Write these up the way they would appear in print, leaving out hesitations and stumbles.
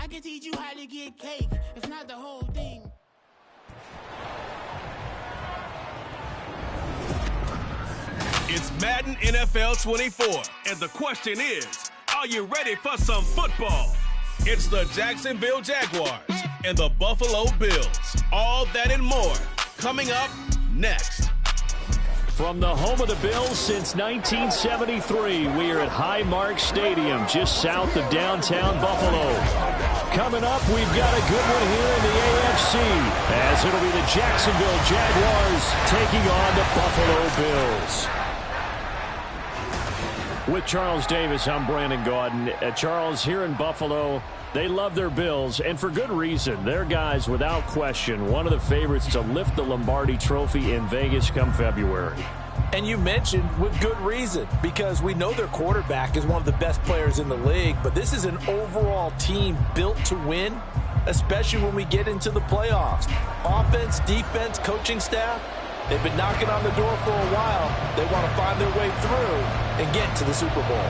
I can teach you how to get cake. It's not the whole thing. It's Madden NFL 24, and the question is, are you ready for some football? It's the Jacksonville Jaguars and the Buffalo Bills. All that and more coming up next. From the home of the Bills since 1973, we are at Highmark Stadium, just south of downtown Buffalo. Coming up, we've got a good one here in the AFC, as it'll be the Jacksonville Jaguars taking on the Buffalo Bills. With Charles Davis, I'm Brandon Gaudin. Charles, here in Buffalo, they love their Bills, and for good reason. They're guys, without question, one of the favorites to lift the Lombardi Trophy in Vegas come February. And you mentioned with good reason, because we know their quarterback is one of the best players in the league, but this is an overall team built to win, especially when we get into the playoffs. Offense, defense, coaching staff, they've been knocking on the door for a while. They want to find their way through and get to the Super Bowl.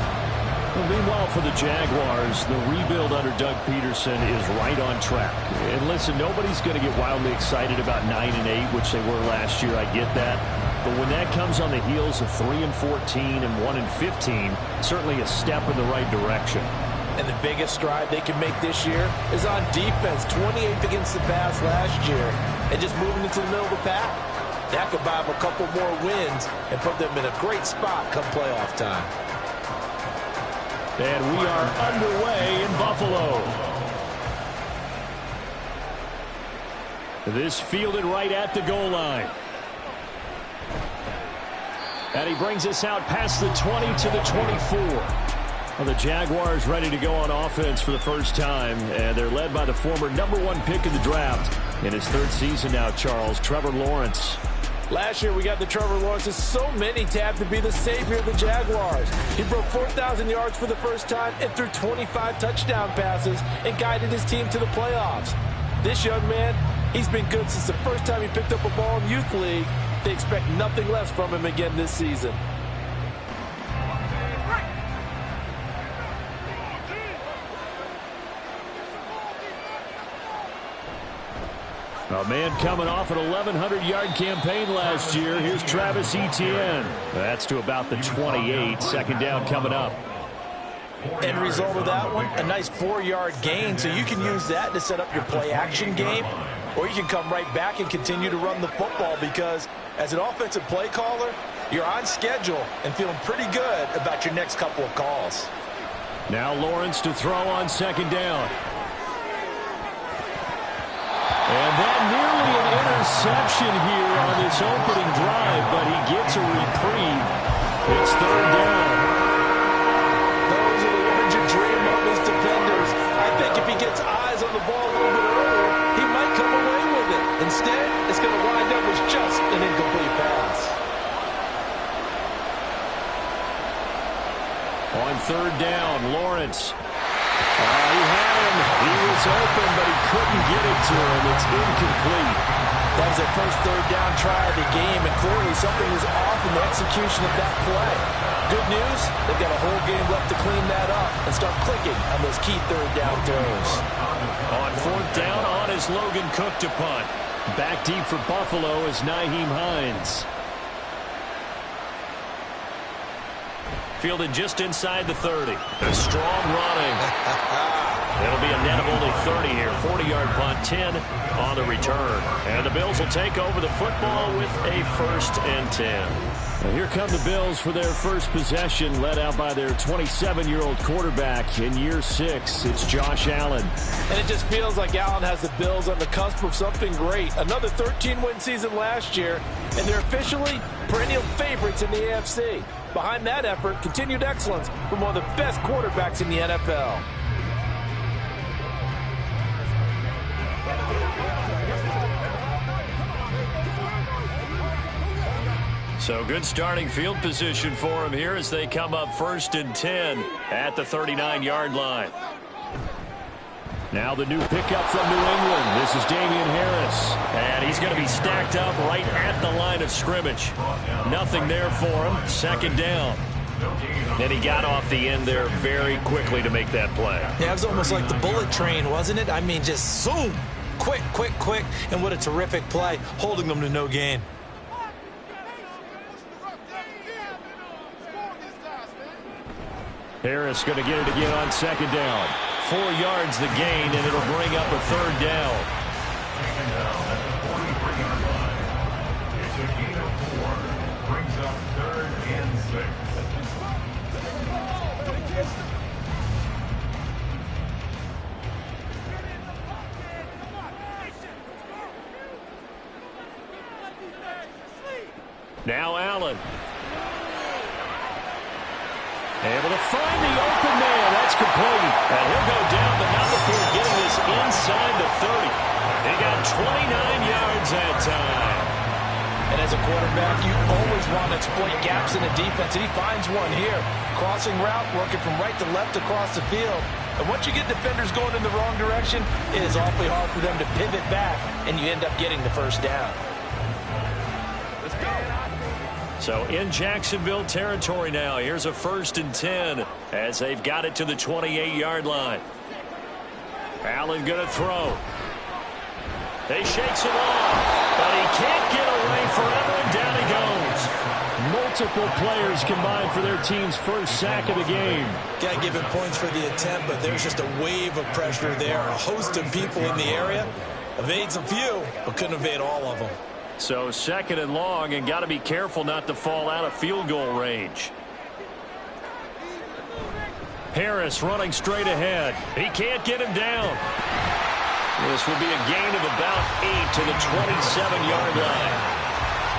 Well, meanwhile, for the Jaguars, the rebuild under Doug Peterson is right on track. And listen, nobody's going to get wildly excited about 9-8, which they were last year. I get that. But when that comes on the heels of 3-14 and 1-15, certainly a step in the right direction. And the biggest stride they can make this year is on defense. 28th against the pass last year, and just moving into the middle of the pack. That could buy them a couple more wins and put them in a great spot come playoff time. And we are underway in Buffalo. This fielded right at the goal line. And he brings us out past the 20 to the 24. Well, the Jaguars ready to go on offense for the first time, and they're led by the former #1 pick of the draft in his third season now, Charles, Trevor Lawrence. Last year we got the Trevor Lawrences. So many tabbed to be the savior of the Jaguars. He broke 4,000 yards for the first time and threw 25 touchdown passes and guided his team to the playoffs. This young man, he's been good since the first time he picked up a ball in Youth League. They expect nothing less from him again this season. A man coming off an 1,100-yard campaign last year. Here's Travis Etienne. That's to about the 28. Second down coming up. End result of that one, a nice 4-yard gain. So you can use that to set up your play-action game, or you can come right back and continue to run the football, because as an offensive play caller, you're on schedule and feeling pretty good about your next couple of calls. Now Lawrence to throw on second down. And that nearly an interception here on this opening drive, but he gets a reprieve. It's third down. Those are the words you dream of as defenders. I think if he gets eyes on the ball a little bit earlier, he might come away with it. Instead, it's going to wind up as just an incomplete pass. On third down, Lawrence. He had him. He was open, but he couldn't get it to him. It's incomplete. That was their first third down try of the game, and clearly something was off in the execution of that play. Good news, they've got a whole game left to clean that up and start clicking on those key third down throws. On fourth down, on is Logan Cook to punt. Back deep for Buffalo is Nyheim Hines. Fielded just inside the 30. A strong running. It'll be a net of only 30 here. 40-yard punt, 10 on the return. And the Bills will take over the football with a 1st and 10. Well, here come the Bills for their first possession, led out by their 27-year-old quarterback in year 6. It's Josh Allen. And it just feels like Allen has the Bills on the cusp of something great. Another 13-win season last year, and they're officially perennial favorites in the AFC. Behind that effort, continued excellence from one of the best quarterbacks in the NFL. So good starting field position for him here as they come up 1st and 10 at the 39-yard line. Now the new pickup from New England. This is Damian Harris. And he's going to be stacked up right at the line of scrimmage. Nothing there for him. Second down. And he got off the end there very quickly to make that play. Yeah, it was almost like the bullet train, wasn't it? I mean, just zoom. Quick, quick, quick. And what a terrific play, holding them to no gain. Harris going to get it again on second down. 4 yards the gain, and it'll bring up a third down. Second down at the 43-yard line. It's a gain of 4. Brings up 3rd and 6. Now Allen. Able to find the open man. That's complete. And he'll go down, but not before getting this inside the 30. He got 29 yards that time. And as a quarterback, you always want to exploit gaps in the defense. And he finds one here. Crossing route, working from right to left across the field. And once you get defenders going in the wrong direction, it is awfully hard for them to pivot back, and you end up getting the first down. So in Jacksonville territory now. Here's a 1st and 10 as they've got it to the 28-yard line. Allen going to throw. They shakes him off, but he can't get away forever, and down he goes. Multiple players combined for their team's first sack of the game. Got to give him points for the attempt, but there's just a wave of pressure there. A host of people in the area. Evades a few, but couldn't evade all of them. So 2nd and long, and got to be careful not to fall out of field goal range. Harris running straight ahead. He can't get him down. This will be a gain of about 8 to the 27-yard line.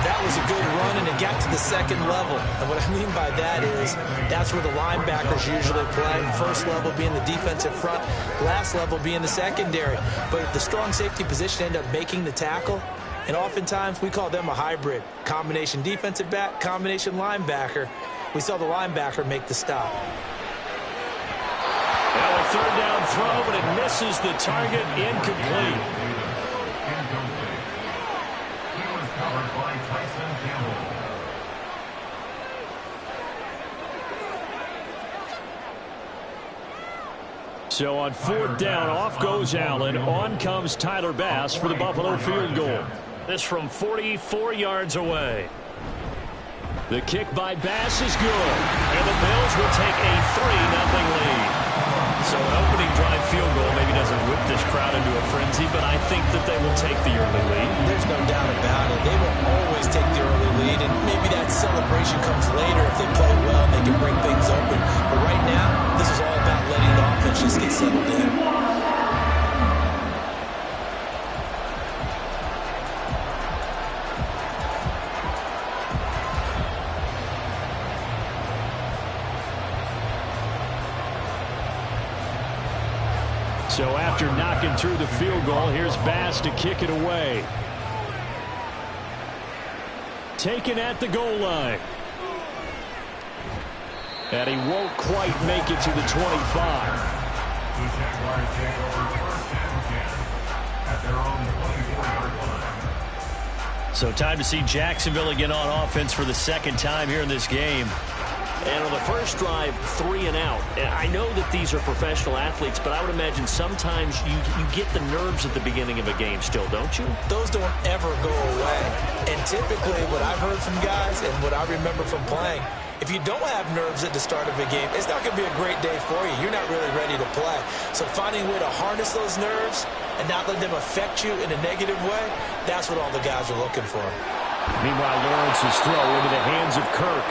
That was a good run, and it got to the 2nd level. And what I mean by that is that's where the linebackers usually play. First level being the defensive front, last level being the secondary. But the strong safety position ended up making the tackle. And oftentimes we call them a hybrid. Combination defensive back, combination linebacker. We saw the linebacker make the stop. Now a 3rd down throw, but it misses the target. Incomplete. He was covered by Tyson Campbell. So on 4th down, off goes Allen. On comes Tyler Bass for the Buffalo field goal. This from 44 yards away. The kick by Bass is good. And the Bills will take a 3-0 lead. So an opening drive field goal maybe doesn't whip this crowd into a frenzy, but I think that they will take the early lead. There's no doubt about it. They will always take the early lead, and maybe that celebration comes later if they play well and they can break things open. But right now, this is all about letting the offense just get settled in. So after knocking through the field goal, here's Bass to kick it away. Taken at the goal line. And he won't quite make it to the 25. The Jaguars take over 1st and 10 at their own 24-yard line. So time to see Jacksonville again on offense for the 2nd time here in this game. And on the first drive, 3 and out. And I know that these are professional athletes, but I would imagine sometimes you get the nerves at the beginning of a game still, don't you? Those don't ever go away. And typically what I've heard from guys and what I remember from playing, if you don't have nerves at the start of a game, it's not going to be a great day for you. You're not really ready to play. So finding a way to harness those nerves and not let them affect you in a negative way, that's what all the guys are looking for. Meanwhile, Lawrence's throw into the hands of Kirk.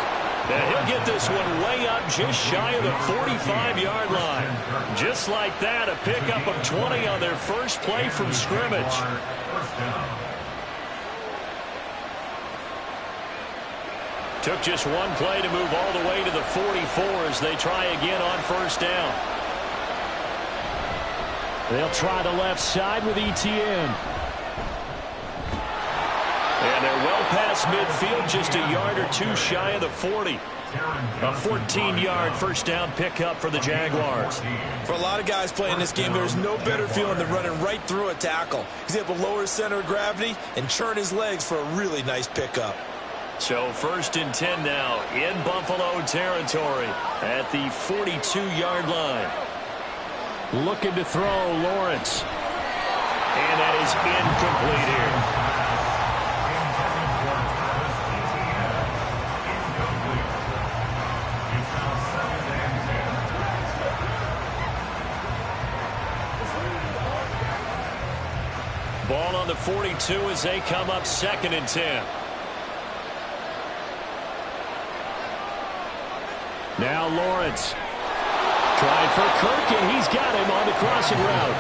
And he'll get this one way up just shy of the 45-yard line. Just like that, a pickup of 20 on their first play from scrimmage. Took just one play to move all the way to the 44 as they try again on 1st down. They'll try the left side with ETN. And they're well past midfield, just a yard or 2 shy of the 40. A 14-yard first down pickup for the Jaguars. For a lot of guys playing this game, there's no better feeling than running right through a tackle. He's able to lower his center of gravity and churn his legs for a really nice pickup. So 1st and 10 now in Buffalo territory at the 42-yard line. Looking to throw, Lawrence. And that is incomplete here. Ball on the 42 as they come up 2nd and 10. Now Lawrence. Trying for Kirk, and he's got him on the crossing route.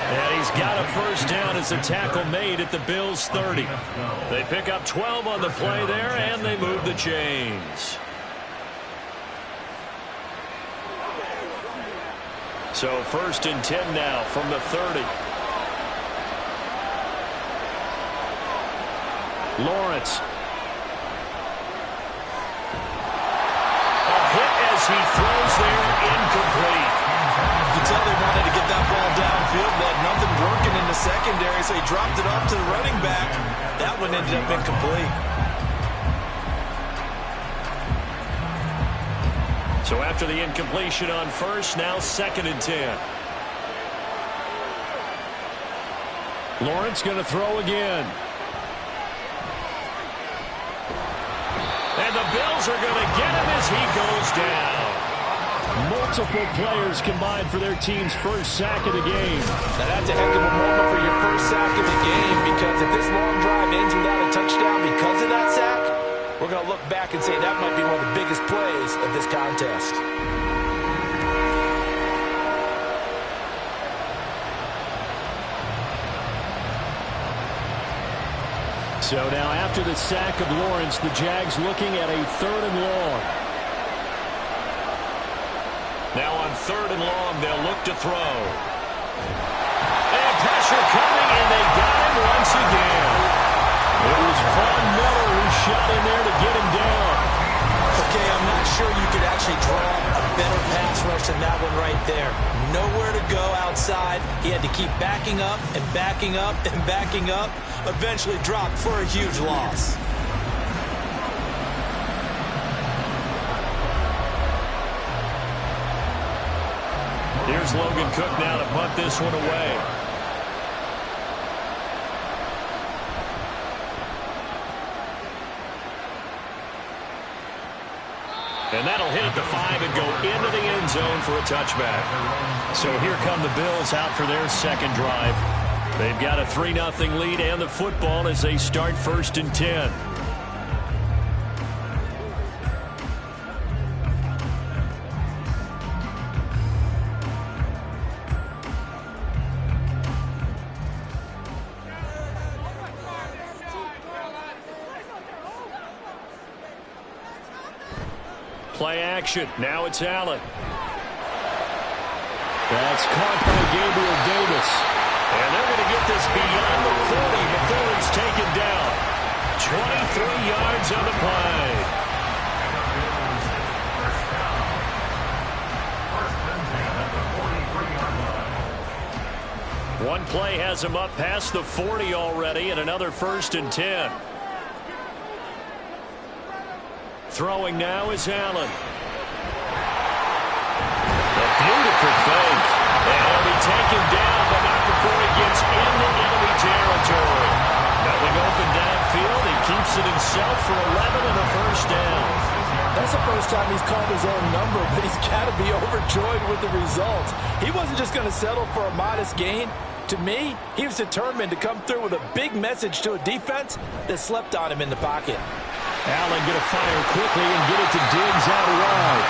And he's got a 1st down as the tackle made at the Bills' 30. They pick up 12 on the play there, and they move the chains. So 1st and 10 now from the 30. Lawrence. A hit as he throws there, incomplete. You can tell they wanted to get that ball downfield. They had nothing working in the secondary, so he dropped it off to the running back. That one ended up incomplete. So after the incompletion on 1st, now 2nd and 10. Lawrence going to throw again. And the Bills are going to get him as he goes down. Multiple players combined for their team's 1st sack of the game. Now that's a heck of a moment for your 1st sack of the game, because if this long drive ends without a touchdown because of that sack, we're going to look back and say that might be one of the biggest plays of this contest. So now after the sack of Lawrence, the Jags looking at a 3rd and long. Now on 3rd and long, they'll look to throw. And pressure coming, and they got him once again. It was Von Miller who shot in there to get him down. Okay, I'm not sure you could actually draw a better pass rush than that one right there. Nowhere to go outside. He had to keep backing up and backing up and backing up. Eventually dropped for a huge loss. Here's Logan Cook now to punt this one away. And that'll hit at the 5 and go into the end zone for a touchback. So here come the Bills out for their 2nd drive. They've got a 3-0 lead and the football as they start 1st and 10. Play action. Now it's Allen. That's caught by Gabriel Davis. And they're going to get this beyond the 40 before he's taken down. 23 yards on the play. One play has him up past the 40 already, and another 1st and 10. Throwing now is Allen. A beautiful fake. And he'll be taken down, but not before he gets into enemy territory. Nothing open downfield. He keeps it himself for 11 and a 1st down. That's the first time he's called his own number, but he's got to be overjoyed with the results. He wasn't just going to settle for a modest gain. To me, he was determined to come through with a big message to a defense that slept on him in the pocket. Allen going to fire quickly and get it to Diggs out wide.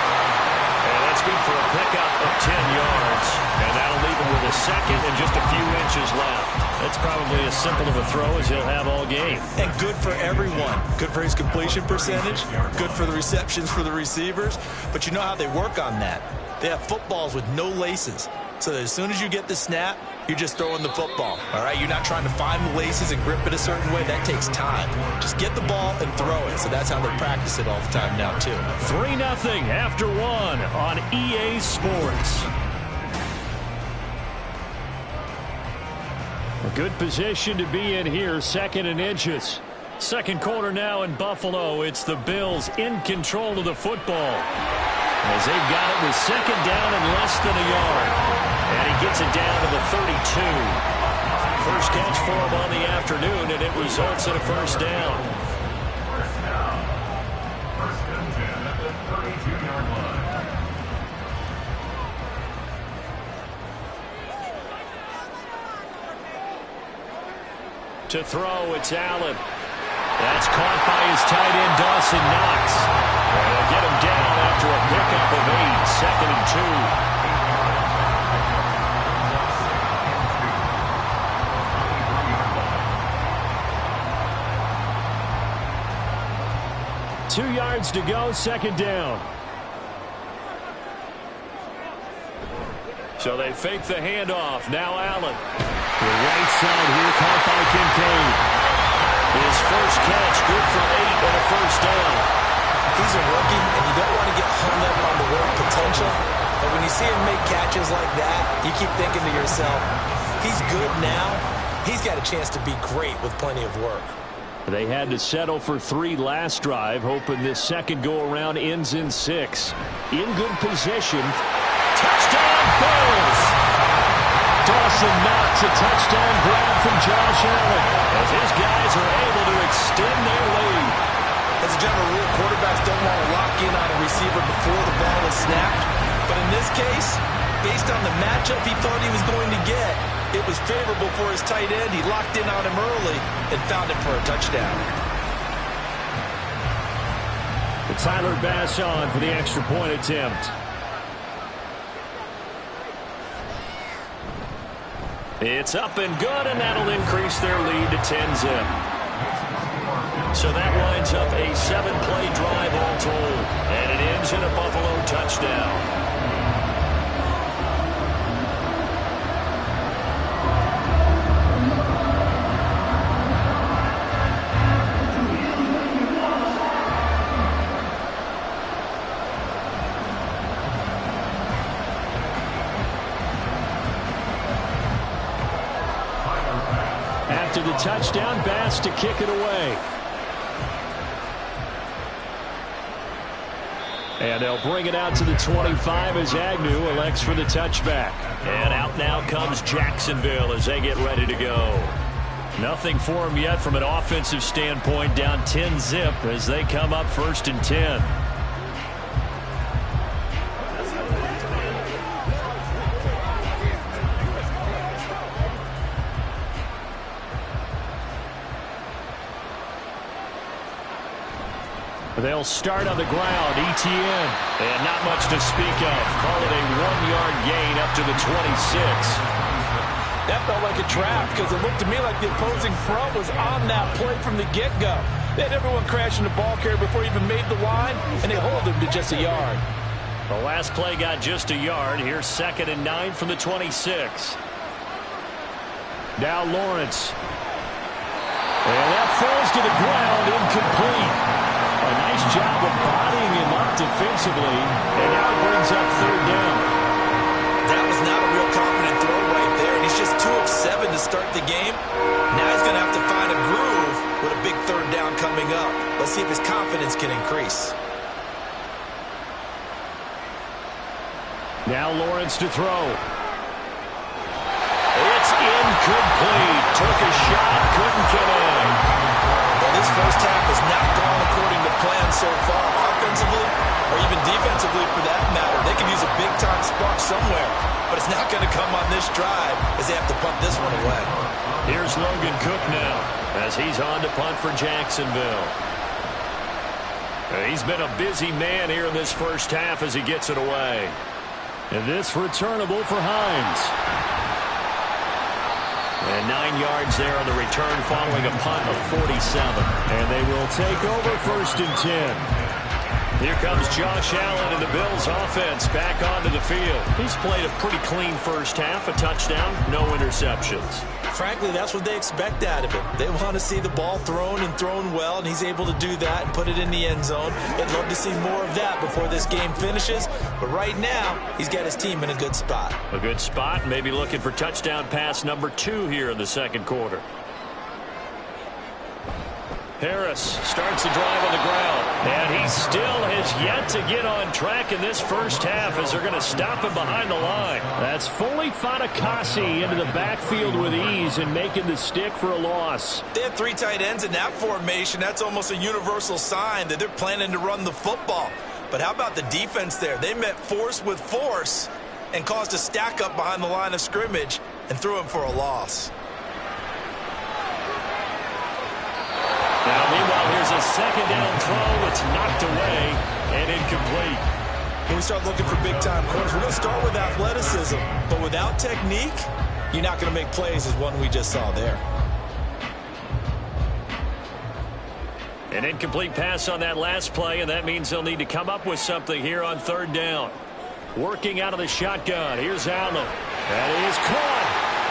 And that's good for a pickup of 10 yards. And that'll leave him with a 2nd and just a few inches left. That's probably as simple of a throw as he'll have all game. And good for everyone. Good for his completion percentage. Good for the receptions for the receivers. But you know how they work on that. They have footballs with no laces. So that as soon as you get the snap, you're just throwing the football. All right, you're not trying to find the laces and grip it a certain way. That takes time. Just get the ball and throw it. So that's how they practice it all the time now, too. 3-0 after 1 on EA Sports. A good position to be in here, 2nd and inches. Second quarter now in Buffalo. It's the Bills in control of the football, as they've got it with second down and less than a yard. And he gets it down to the 32. First catch for him on the afternoon, and it results in a first down. First and 10 at the 32-yard line. To throw, it's Allen. That's caught by his tight end, Dawson Knox. And they'll get him down after a pickup of 8, second and 2. 2 yards to go, second down. So they fake the handoff. Now Allen. The right side here, caught by Kincaid. His first catch, good for 8 and a first down. He's a rookie, and you don't want to get hung up on the work potential. But when you see him make catches like that, you keep thinking to yourself, he's good now. He's got a chance to be great with plenty of work. They had to settle for 3 last drive, hoping this second go-around ends in 6. In good position. Touchdown, Bills! Dawson Knox, a touchdown grab from Josh Allen, as his guys are able to extend their lead. As a general rule, quarterbacks don't want to lock in on a receiver before the ball is snapped. But in this case, based on the matchup he thought he was going to get, it was favorable for his tight end. He locked in on him early and found him for a touchdown. Tyler Bass on for the extra point attempt. It's up and good, and that'll increase their lead to 10-zip. So that winds up a 7-play drive all told, and it ends in a Buffalo touchdown. After the touchdown, Bass to kick it away. And they'll bring it out to the 25 as Agnew elects for the touchback. And out now comes Jacksonville as they get ready to go. Nothing for them yet from an offensive standpoint, down 10-zip as they come up first and 10. They'll start on the ground. ETN. And not much to speak of. Call it a 1-yard gain up to the 26. That felt like a trap because it looked to me like the opposing front was on that play from the get-go. They had everyone crashing the ball carrier before he even made the line, and they hold him to just a yard. The last play got just a yard. Here's second and 9 from the 26. Now Lawrence. And that falls to the ground, incomplete. A nice job of bodying him up defensively, and now it brings up third down. That was not a real confident throw right there, and he's just 2 of 7 to start the game. Now he's going to have to find a groove with a big third down coming up. Let's see if his confidence can increase. Now Lawrence to throw. It's incomplete. Took a shot, couldn't connect. Well, this first half has not gone according to plan so far, offensively or even defensively for that matter. They could use a big-time spark somewhere, but it's not going to come on this drive as they have to punt this one away. Here's Logan Cook now as he's on to punt for Jacksonville. He's been a busy man here in this first half as he gets it away. And this returnable for Hines. And 9 yards there on the return following a punt of 47. And they will take over first and 10. Here comes Josh Allen and the Bills offense back onto the field. He's played a pretty clean first half, a touchdown, no interceptions. Frankly, that's what they expect out of him. They want to see the ball thrown and thrown well, and he's able to do that and put it in the end zone. They'd love to see more of that before this game finishes. But right now, he's got his team in a good spot. A good spot, maybe looking for touchdown pass number 2 here in the second quarter. Harris starts the drive on the ground, and he still has yet to get on track in this first half as they're going to stop him behind the line. That's fully Fatukasi into the backfield with ease and making the stick for a loss. They have 3 tight ends in that formation. That's almost a universal sign that they're planning to run the football. But how about the defense there? They met force with force and caused a stack up behind the line of scrimmage and threw him for a loss. Now, meanwhile, here's a second down throw. It's knocked away and incomplete. When we start looking for big-time corners, we're going to start with athleticism. But without technique, you're not going to make plays as one we just saw there. An incomplete pass on that last play, and that means they'll need to come up with something here on third down. Working out of the shotgun. Here's Allen. That is caught.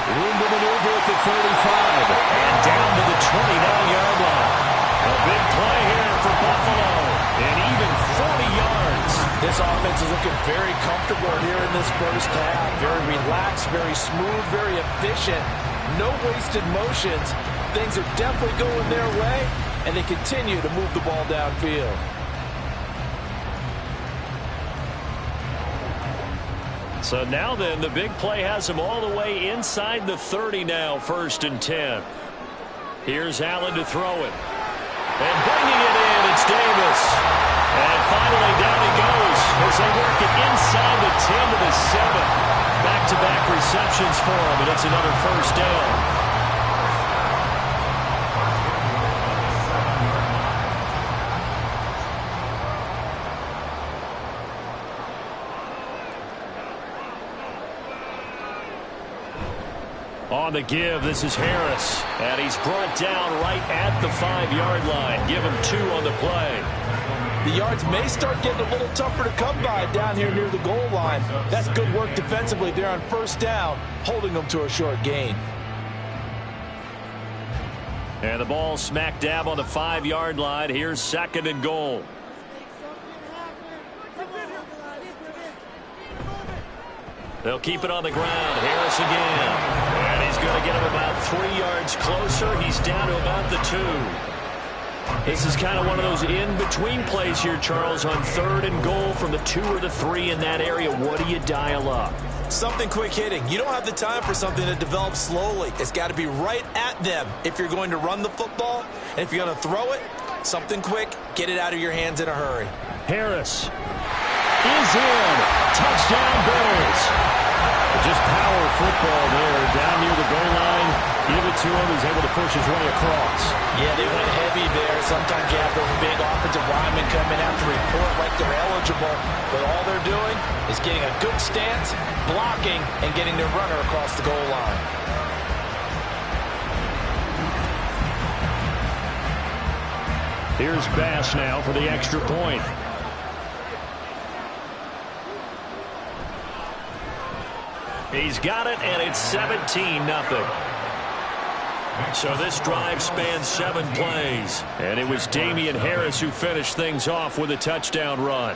Room to maneuver at the 35. And down to the 29-yard line. A big play here for Buffalo. And even 40 yards. This offense is looking very comfortable here in this first half. Very relaxed, very smooth, very efficient. No wasted motions. Things are definitely going their way, and they continue to move the ball downfield. So now then, the big play has him all the way inside the 30 now, 1st and 10. Here's Allen to throw it. And bringing it in, it's Davis. And finally down he goes as they work it inside the 10 to the 7. Back-to-back receptions for him, and it's another first down. On the give, this is Harris. And he's brought down right at the 5-yard line. Give him 2 on the play. The yards may start getting a little tougher to come by down here near the goal line. That's good work defensively there on first down, holding them to a short gain. And the ball smack dab on the 5-yard line. Here's 2nd and goal. They'll keep it on the ground. Harris again. And he's going to get him about 3 yards closer. He's down to about the 2. This is kind of one of those in-between plays here, Charles, on 3rd and goal from the 2 or the 3 in that area. What do you dial up? Something quick hitting. You don't have the time for something that develops slowly. It's got to be right at them if you're going to run the football. And if you're going to throw it, something quick, get it out of your hands in a hurry. Harris is in. Touchdown, Bills. Just power football there down near the goal line. Give it to him. He's able to push his way across. Yeah, they went heavy there. Sometimes you have those big offensive linemen come in after report like they're eligible. But all they're doing is getting a good stance, blocking, and getting their runner across the goal line. Here's Bass now for the extra point. He's got it, and it's 17-0. So this drive spans 7 plays. And it was Damian Harris who finished things off with a touchdown run.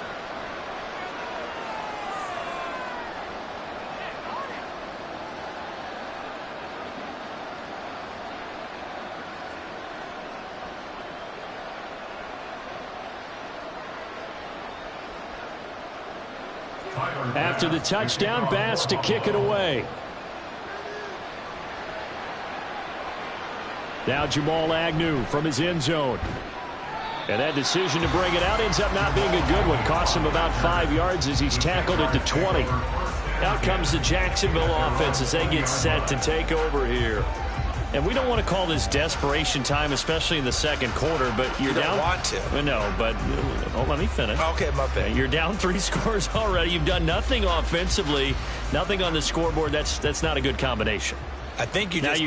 After the touchdown, Bass to kick it away. Now Jamal Agnew from his end zone. And that decision to bring it out ends up not being a good one. Costs him about 5 yards as he's tackled at the 20. Out comes the Jacksonville offense as they get set to take over here. And we don't want to call this desperation time, especially in the second quarter, but you're down. You don't want to. No, but let me finish. Okay, my bad. You're down 3 scores already. You've done nothing offensively, nothing on the scoreboard. That's not a good combination. I think you just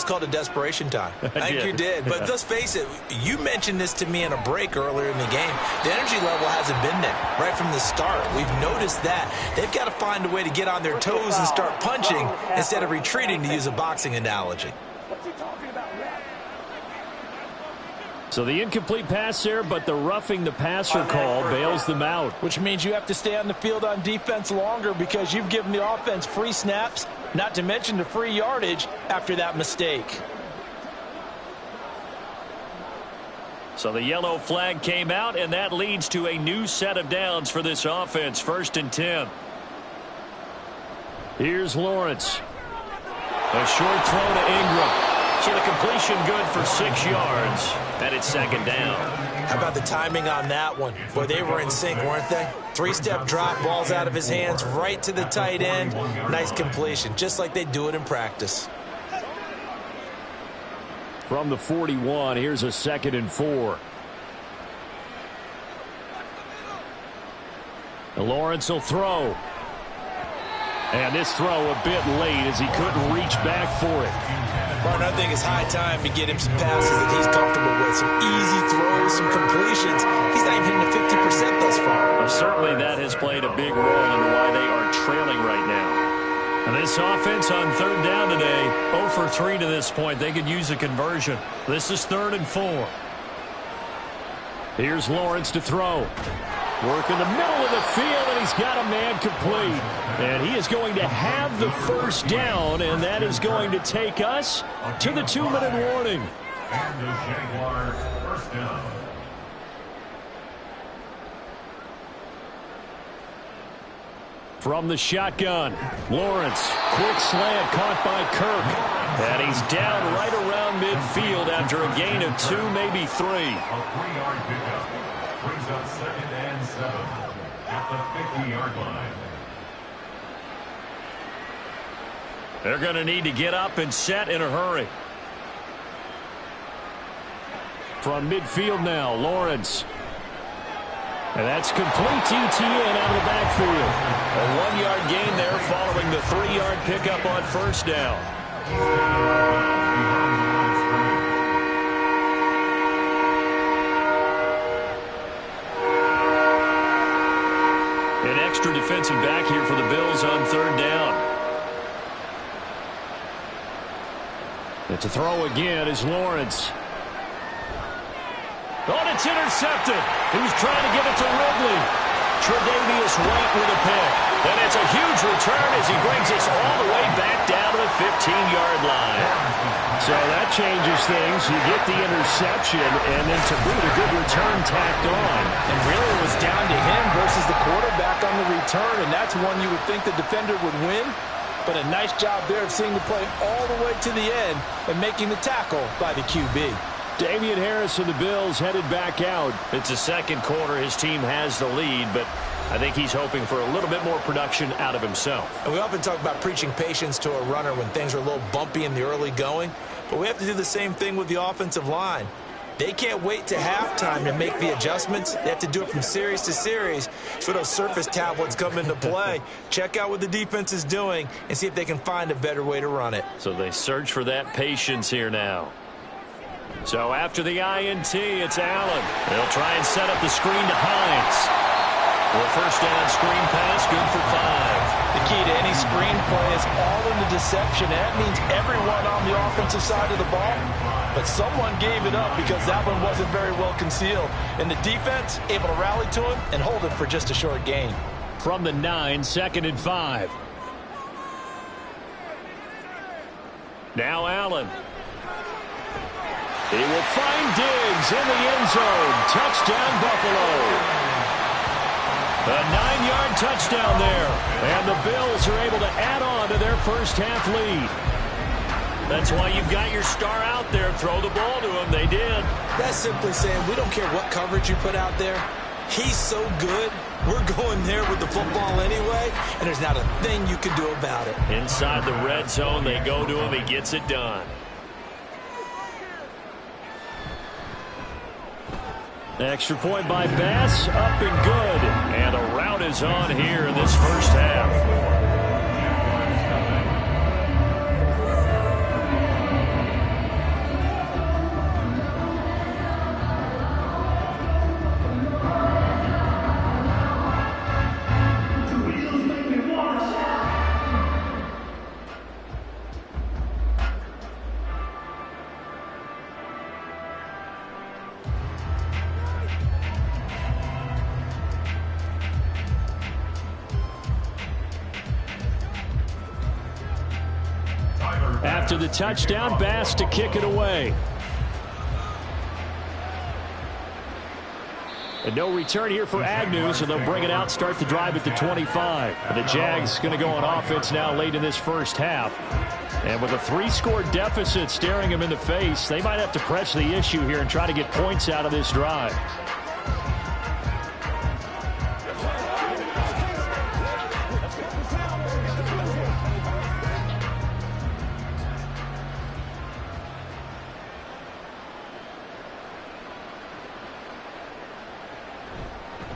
called it desperation time. I think you did. But let's face it, you mentioned this to me in a break earlier in the game. The energy level hasn't been there right from the start. We've noticed that. They've got to find a way to get on their toes and start punching instead of retreating, to use a boxing analogy. So the incomplete pass there, but the roughing the passer call bails them out. Which means you have to stay on the field on defense longer because you've given the offense free snaps, not to mention the free yardage after that mistake. So the yellow flag came out, and that leads to a new set of downs for this offense. 1st and 10. Here's Lawrence. A short throw to Ingram. So the completion good for 6 yards, and it's 2nd down. How about the timing on that one? Boy, they were in sync, weren't they? 3-step drop, balls out of his hands, right to the tight end. Nice completion, just like they do it in practice. From the 41, here's a 2nd and 4. And Lawrence will throw. And this throw a bit late as he couldn't reach back for it. Martin, I think it's high time to get him some passes that he's comfortable with. Some easy throws, some completions. He's not even hitting the 50% thus far. Well, certainly that has played a big role into why they are trailing right now. And this offense on 3rd down today, 0 for 3 to this point. They could use a conversion. This is 3rd and 4. Here's Lawrence to throw. Work in the middle of the field, and he's got a man complete. And he is going to have the 1st down, and that is going to take us to the 2-minute warning. And the Jaguars 1st down. From the shotgun, Lawrence, quick slant caught by Kirk. And he's down right around midfield after a gain of 2, maybe 3. A 3-yard pickup brings up 2nd and 7 at the 50-yard line. They're going to need to get up and set in a hurry. From midfield now, Lawrence. And that's complete ETN out of the backfield. A 1-yard gain there following the 3-yard pickup on 1st down. An extra defensive back here for the Bills on 3rd down. And to throw again is Lawrence. Oh, and it's intercepted. He was trying to get it to Ridley. Tre'Davious White with a pick. And it's a huge return as he brings us all the way back down to the 15-yard line. So that changes things. You get the interception, and then to boot, a good return tacked on. And really it was down to him versus the quarterback on the return, and that's one you would think the defender would win. But a nice job there of seeing the play all the way to the end and making the tackle by the QB. Damian Harris and the Bills headed back out. It's the 2nd quarter. His team has the lead, but I think he's hoping for a little bit more production out of himself. And we often talk about preaching patience to a runner when things are a little bumpy in the early going, but we have to do the same thing with the offensive line. They can't wait to halftime to make the adjustments. They have to do it from series to series so those surface tablets come into play. Check out what the defense is doing and see if they can find a better way to run it. So they search for that patience here now. So after the INT, it's Allen. They'll try and set up the screen to Hines. Well, 1st down screen pass, good for 5. The key to any screen play is all in the deception. That means everyone on the offensive side of the ball. But someone gave it up because that one wasn't very well concealed. And the defense able to rally to him and hold it for just a short gain. From the 9, 2nd and 5. Now Allen. He will find Diggs in the end zone. Touchdown, Buffalo. A 9-yard touchdown there. And the Bills are able to add on to their first half lead. That's why you've got your star out there. Throw the ball to him. They did. That's simply saying we don't care what coverage you put out there. He's so good. We're going there with the football anyway, and there's not a thing you can do about it. Inside the red zone, they go to him. He gets it done. Extra point by Bass, up and good. And a rout is on here in this first half. After the touchdown, Bass to kick it away. And no return here for Agnew, so they'll bring it out, start the drive at the 25. And the Jags going to go on offense now late in this first half. And with a 3-score deficit staring them in the face, they might have to press the issue here and try to get points out of this drive.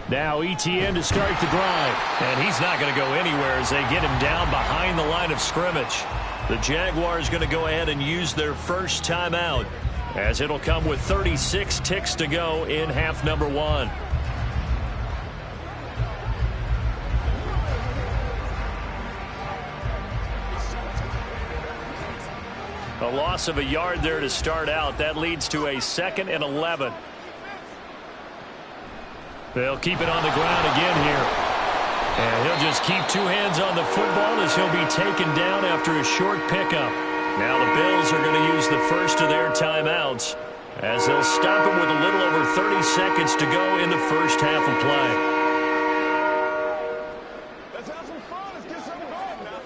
Now ETN to start the drive. And he's not going to go anywhere as they get him down behind the line of scrimmage. The Jaguars going to go ahead and use their first timeout, as it'll come with 36 ticks to go in half number 1. A loss of a yard there to start out. That leads to a 2nd and 11. They'll keep it on the ground again here. And he'll just keep 2 hands on the football as he'll be taken down after a short pickup. Now the Bills are going to use the first of their timeouts, as they'll stop him with a little over 30 seconds to go in the first half of play. Let's have some fun. Let's get something going now.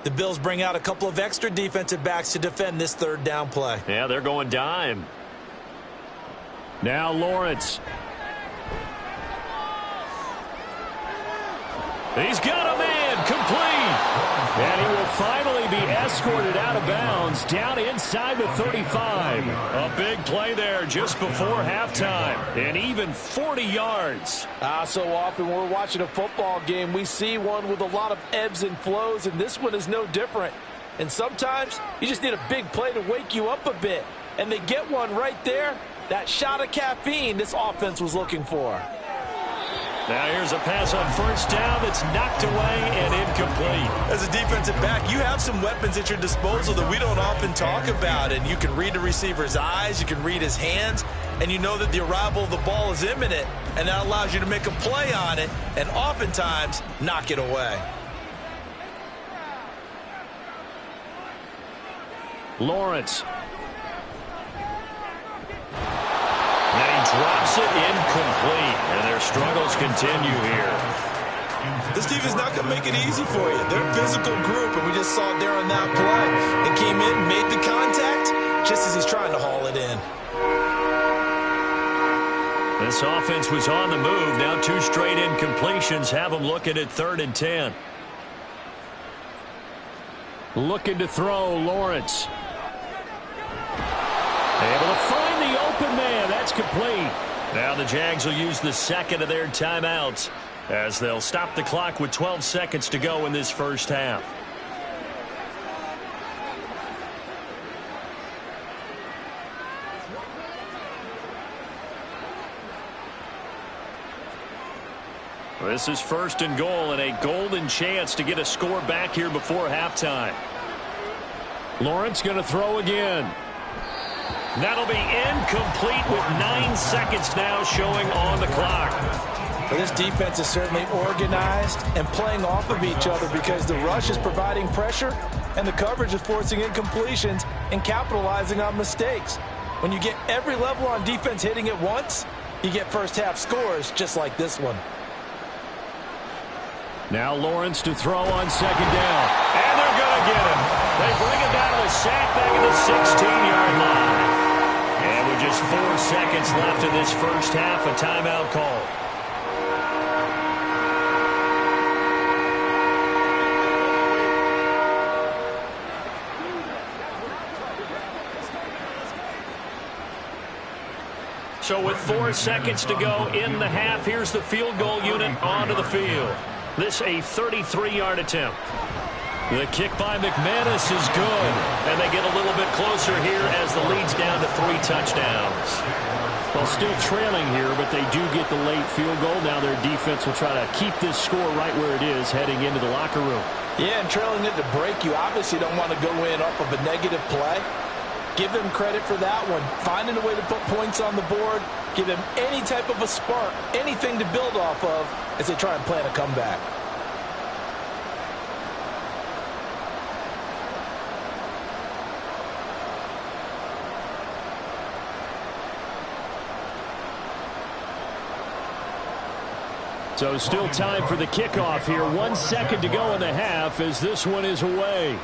The Bills bring out a couple of extra defensive backs to defend this 3rd down play. Yeah, they're going dime. Now Lawrence. He's got a man complete. And he will finally be escorted out of bounds down inside the 35. A big play there just before halftime. And even 40 yards. So often when we're watching a football game, we see one with a lot of ebbs and flows, and this one is no different. And sometimes you just need a big play to wake you up a bit. And they get one right there. That shot of caffeine this offense was looking for. Now here's a pass on first down that's knocked away and incomplete. As a defensive back, you have some weapons at your disposal that we don't often talk about. And you can read the receiver's eyes, you can read his hands, and you know that the arrival of the ball is imminent. And that allows you to make a play on it and oftentimes knock it away. Lawrence. And he drops it incomplete, and their struggles continue here. This defense not going to make it easy for you. They're a physical group, and we just saw it there on that play. It came in, made the contact, just as he's trying to haul it in. This offense was on the move. Now 2 straight incompletions have them looking at 3rd and 10. Looking to throw, Lawrence. Able to find the open man. That's complete. Now the Jags will use the 2nd of their timeouts, as they'll stop the clock with 12 seconds to go in this first half. This is 1st and goal, and a golden chance to get a score back here before halftime. Lawrence going to throw again. That'll be incomplete with 9 seconds now showing on the clock. Well, this defense is certainly organized and playing off of each other, because the rush is providing pressure and the coverage is forcing incompletions and capitalizing on mistakes. When you get every level on defense hitting at once, you get first half scores just like this one. Now Lawrence to throw on 2nd down. And they're going to get him. They bring him down to the sack back at the 16-yard line. And with just 4 seconds left in this first half, a timeout call. So with 4 seconds to go in the half, here's the field goal unit onto the field. This a 33-yard attempt. The kick by McManus is good, and they get a little bit closer here as the lead's down to 3 touchdowns. Well, still trailing here, but they do get the late field goal. Now their defense will try to keep this score right where it is heading into the locker room. Yeah, and trailing it to break, you obviously don't want to go in off of a negative play. Give them credit for that one. Finding a way to put points on the board, give them any type of a spark, anything to build off of as they try and plan a comeback. So still time for the kickoff here. 1 second to go in the half as this one is away.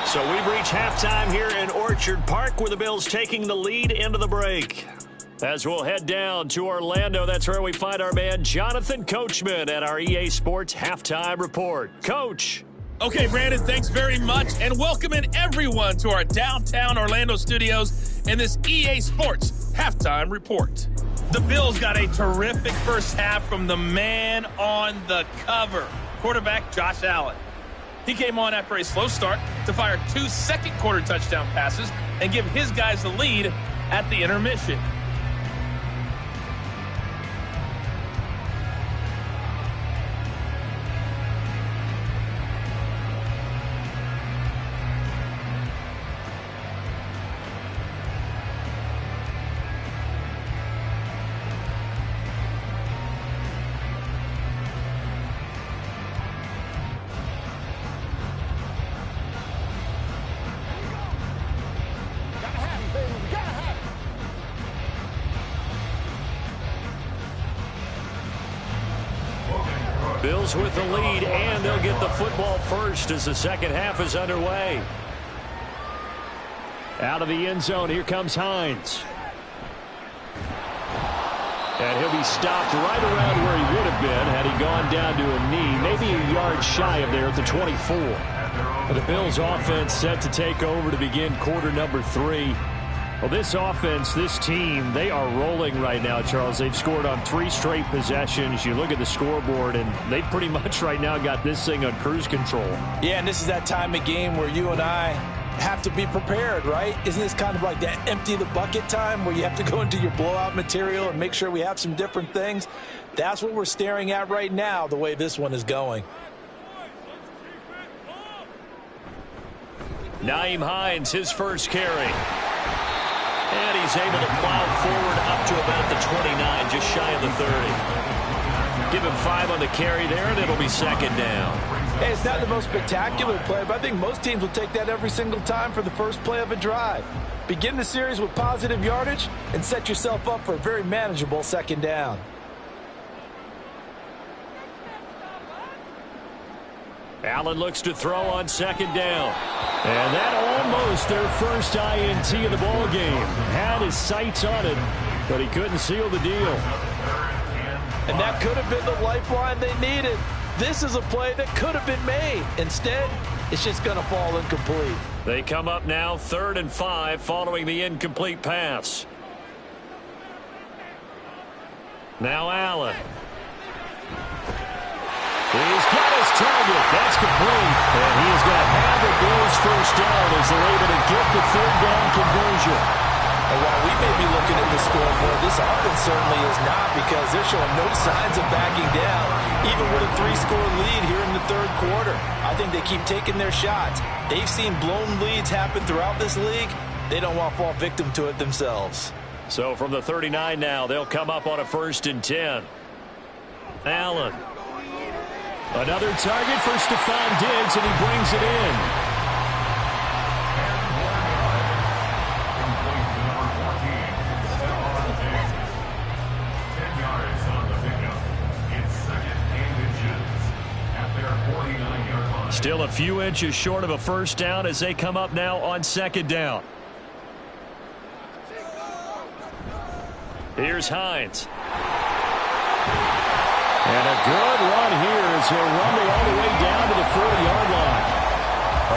So we've reached halftime here in Orchard Park with the Bills taking the lead into the break. As we'll head down to Orlando, that's where we find our man Jonathan Coachman at our EA Sports Halftime Report. Coach. Okay, Brandon, thanks very much, and welcome in everyone to our downtown Orlando studios in this EA Sports Halftime Report. The Bills got a terrific first half from the man on the cover, quarterback Josh Allen. He came on after a slow start to fire 2 second-quarter touchdown passes and give his guys the lead at the intermission. Bills with the lead, and they'll get the football first as the second half is underway. Out of the end zone, here comes Hines. And he'll be stopped right around where he would have been had he gone down to a knee, maybe a yard shy of there at the 24. But the Bills offense set to take over to begin quarter number 3. Well, this offense, this team, they are rolling right now, Charles. They've scored on 3 straight possessions. You look at the scoreboard, and they pretty much right now got this thing on cruise control. Yeah, and this is that time of game where you and I have to be prepared, right? Isn't this kind of like that empty the bucket time where you have to go into your blowout material and make sure we have some different things? That's what we're staring at right now, the way this one is going. Nyheim Hines, his first carry. And he's able to plow forward up to about the 29, just shy of the 30. Give him 5 on the carry there, and it'll be second down. Hey, it's not the most spectacular play, but I think most teams will take that every single time for the first play of a drive. Begin the series with positive yardage and set yourself up for a very manageable second down. Allen looks to throw on second down. And that almost their first INT of the ball game. Had his sights on it, but he couldn't seal the deal. And that could have been the lifeline they needed. This is a play that could have been made. Instead, it's just going to fall incomplete. They come up now 3rd and 5 following the incomplete pass. Now Allen. He's got his target. That's complete. And he is going to have the Bills first down as they're able to get the 3rd down conversion. And while we may be looking at the scoreboard, this offense certainly is not, because they're showing no signs of backing down, even with a 3-score lead here in the 3rd quarter. I think they keep taking their shots. They've seen blown leads happen throughout this league. They don't want to fall victim to it themselves. So from the 39 now, they'll come up on a 1st and 10. Allen. Another target for Stephon Diggs, and he brings it in. Still a few inches short of a first down as they come up now on 2nd down. Here's Hines. And a good run here as he'll rumble all the way down to the 40-yard line.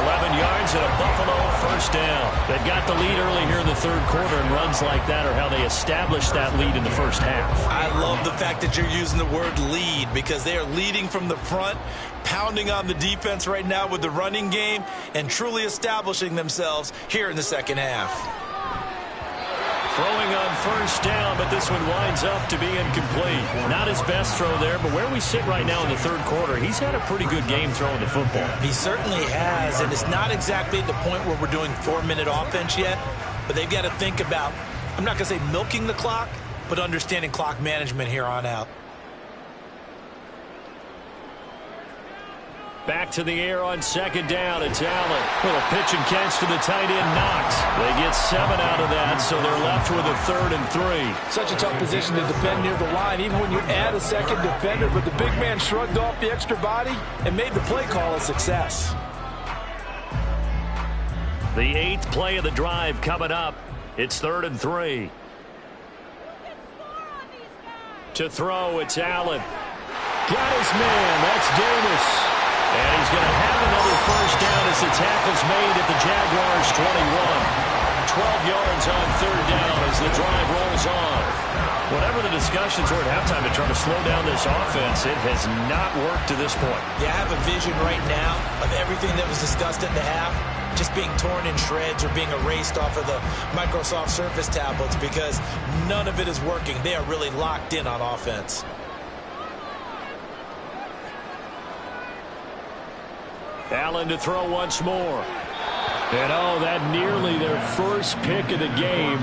11 yards and a Buffalo first down. They've got the lead early here in the 3rd quarter, and runs like that are how they established that lead in the first half. I love the fact that you're using the word lead, because they are leading from the front, pounding on the defense right now with the running game, and truly establishing themselves here in the second half. Throwing on first down, but this one winds up to be incomplete. Not his best throw there, but where we sit right now in the 3rd quarter, he's had a pretty good game throwing the football. He certainly has, and it's not exactly at the point where we're doing 4-minute offense yet, but they've got to think about, I'm not going to say milking the clock, but understanding clock management here on out. Back to the air on second down. It's Allen. Well, a pitch and catch to the tight end, Knox. They get 7 out of that, so they're left with a 3rd and 3. Such a tough position to defend near the line, even when you add a second defender. But the big man shrugged off the extra body and made the play call a success. The 8th play of the drive coming up. It's 3rd and 3. To throw, it's Allen. Got his man. That's Davis. And he's going to have another first down as the tackle's made at the Jaguars 21. 12 yards on 3rd down as the drive rolls on. Whatever the discussions were at halftime to try to slow down this offense, it has not worked to this point. Yeah, I have a vision right now of everything that was discussed at the half just being torn in shreds or being erased off of the Microsoft Surface tablets because none of it is working. They are really locked in on offense. Allen to throw once more. And that nearly their first pick of the game,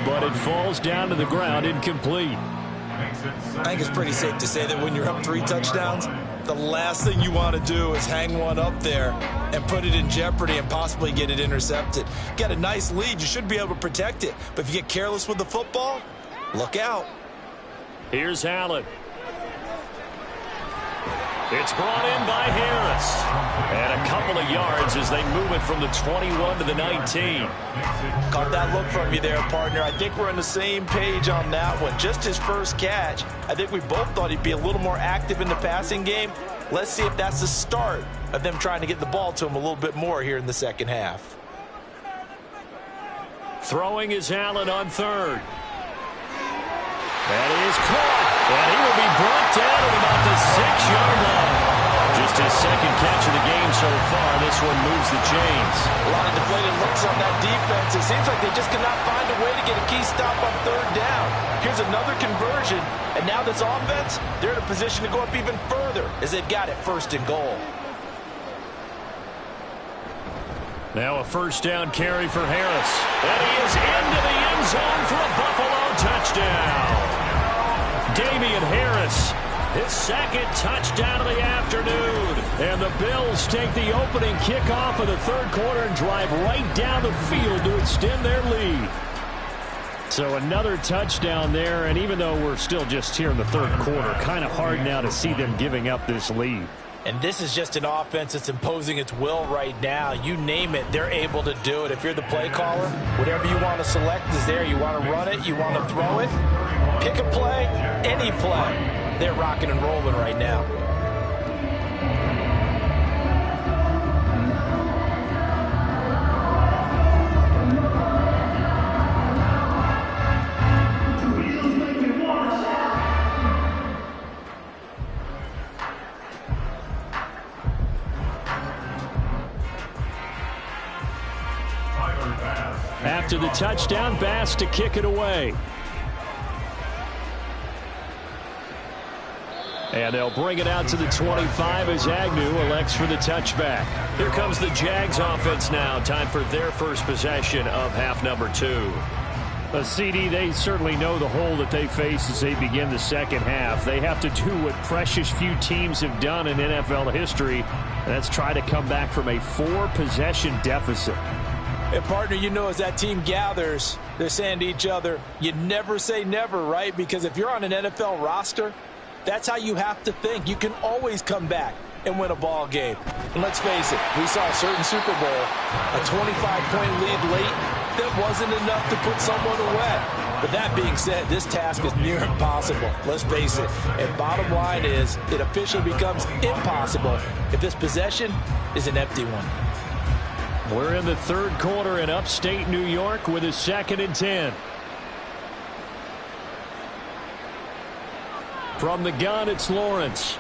but it falls down to the ground incomplete. I think it's pretty safe to say that when you're up 3 touchdowns, the last thing you want to do is hang one up there and put it in jeopardy and possibly get it intercepted. Get a nice lead, you should be able to protect it. But if you get careless with the football, look out. Here's Allen. It's brought in by Harris. And a couple of yards as they move it from the 21 to the 19. Caught that look from you there, partner. I think we're on the same page on that one. Just his first catch. I think we both thought he'd be a little more active in the passing game. Let's see if that's the start of them trying to get the ball to him a little bit more here in the second half. Throwing is Allen on 3rd. That is caught. And he will be brought down at about the 6-yard line. Just his second catch of the game so far. This one moves the chains. A lot of deflated looks on that defense. It seems like they just cannot find a way to get a key stop on 3rd down. Here's another conversion. And now this offense, they're in a position to go up even further as they've got it 1st and goal. Now a first down carry for Harris. And he is into the end zone for a Buffalo touchdown. Damian Harris, his 2nd touchdown of the afternoon. And the Bills take the opening kickoff of the 3rd quarter and drive right down the field to extend their lead. So another touchdown there, and even though we're still just here in the 3rd quarter, kind of hard now to see them giving up this lead. And this is just an offense that's imposing its will right now. You name it, they're able to do it. If you're the play caller, whatever you want to select is there. You want to run it, you want to throw it, pick a play, any play. They're rocking and rolling right now. After the touchdown, Bass to kick it away. And they'll bring it out to the 25 as Agnew elects for the touchback. Here comes the Jags offense now. Time for their first possession of half number 2. CD, they certainly know the hole that they face as they begin the second half. They have to do what precious few teams have done in NFL history. And that's try to come back from a 4-possession deficit. And, partner, you know, as that team gathers, they're saying to each other, you never say never, right? Because if you're on an NFL roster, that's how you have to think. You can always come back and win a ball game. And let's face it, we saw a certain Super Bowl, a 25-point lead late, that wasn't enough to put someone away. But that being said, this task is near impossible. Let's face it. And bottom line is, it officially becomes impossible if this possession is an empty one. We're in the 3rd quarter in upstate New York with a 2nd and 10. From the gun, it's Lawrence.